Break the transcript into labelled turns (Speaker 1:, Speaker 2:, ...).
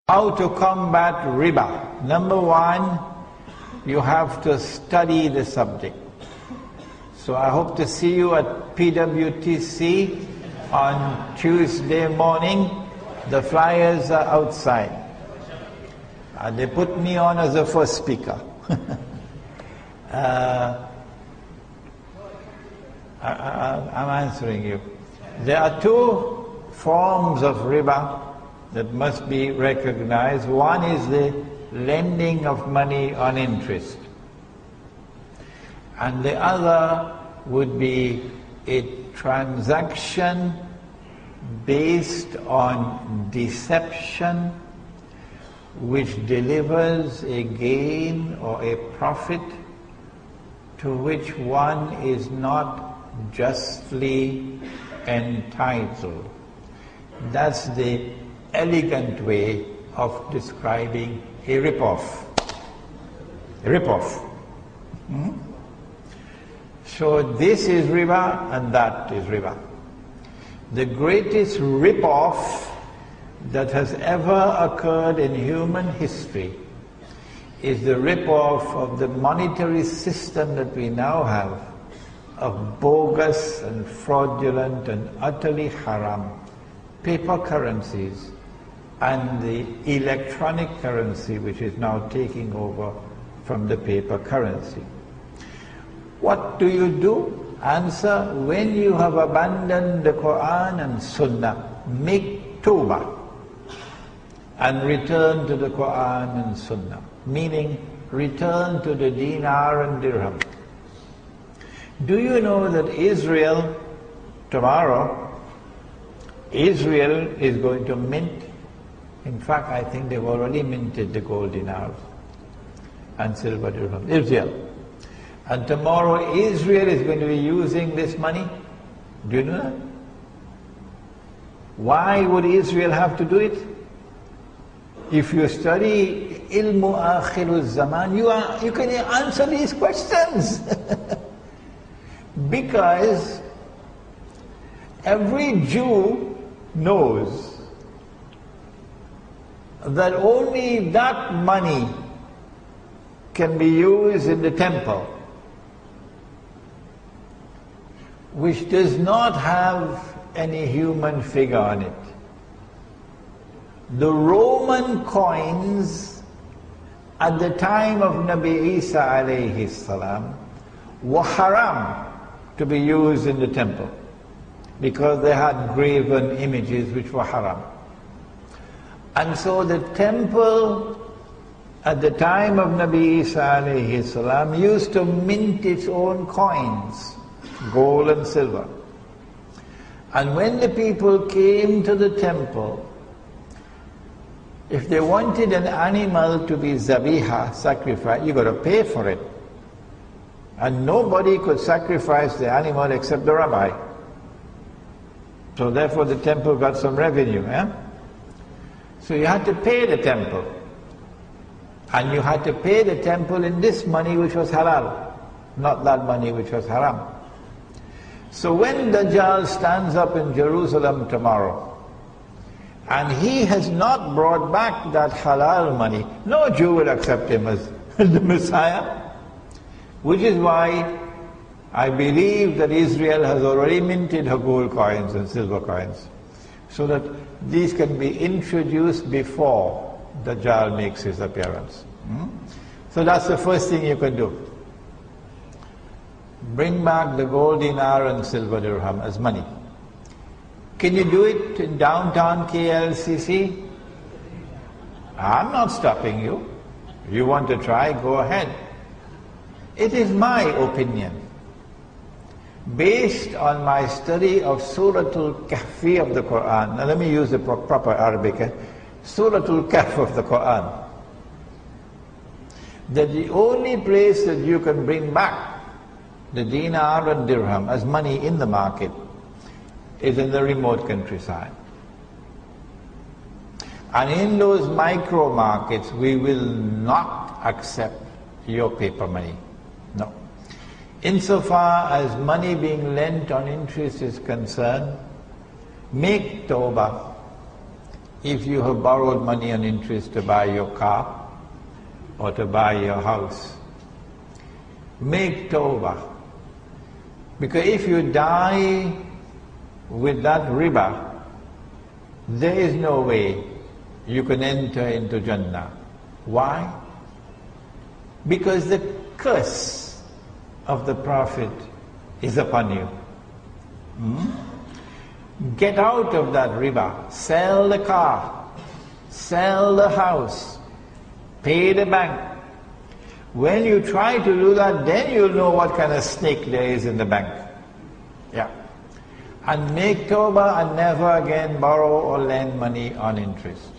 Speaker 1: How to combat riba? Number one, you have to study the subject. So I hope to see you at PWTC on Tuesday morning. The flyers are outside. They put me on as the first speaker. I'm answering you. There are two forms of riba that must be recognized. One is the lending of money on interest, and the other would be a transaction based on deception which delivers a gain or a profit to which one is not justly entitled. That's the elegant way of describing a rip-off. A rip-off. So this is riba and that is riba. The greatest rip-off that has ever occurred in human history is the rip-off of the monetary system that we now have, of bogus and fraudulent and utterly haram paper currencies and the electronic currency which is now taking over from the paper currency. What do you do? Answer: when you have abandoned the Quran and Sunnah, make tawbah and return to the Quran and Sunnah, meaning return to the dinar and dirham. Do you know that Israel, tomorrow, Israel is going to mint, in fact I think they've already minted the gold dinars and silver dirhams, Israel. And tomorrow Israel is going to be using this money. Do you know that? Why would Israel have to do it? If you study ilmu akhirul zaman, you can answer these questions. Because every Jew knows that only that money can be used in the temple, which does not have any human figure on it. The Roman coins at the time of Nabi Isa alayhi salam were haram to be used in the temple because they had graven images which were haram. And so the temple at the time of Nabi Isa alayhi salam used to mint its own coins, gold and silver. And when the people came to the temple, if they wanted an animal to be zabiha, sacrificed, you got to pay for it. And nobody could sacrifice the animal except the rabbi. So therefore the temple got some revenue. So you had to pay the temple. And you had to pay the temple in this money which was halal, not that money which was haram. So when Dajjal stands up in Jerusalem tomorrow, and he has not brought back that halal money, no Jew will accept him as the Messiah. Which is why I believe that Israel has already minted her gold coins and silver coins, so that these can be introduced before Dajjal makes his appearance. So that's the first thing you can do. Bring back the gold dinar and silver dirham as money. Can you do it in downtown KLCC? I'm not stopping you. You want to try, go ahead. It is my opinion, based on my study of Suratul Kahfi of the Quran. Now let me use the proper Arabic. Suratul Kahf of the Quran. That the only place that you can bring back the dinar and dirham as money in the market is in the remote countryside. And in those micro markets, we will not accept your paper money. No. Insofar as money being lent on interest is concerned, make tawbah. if you have borrowed money on interest to buy your car or to buy your house, make tawbah. Because if you die with that riba, there is no way you can enter into Jannah. Why? Because the curse of the Prophet is upon you. Get out of that riba. Sell the car, sell the house, pay the bank. When you try to do that, then you'll know what kind of snake there is in the bank. Yeah. And make tawbah and never again borrow or lend money on interest.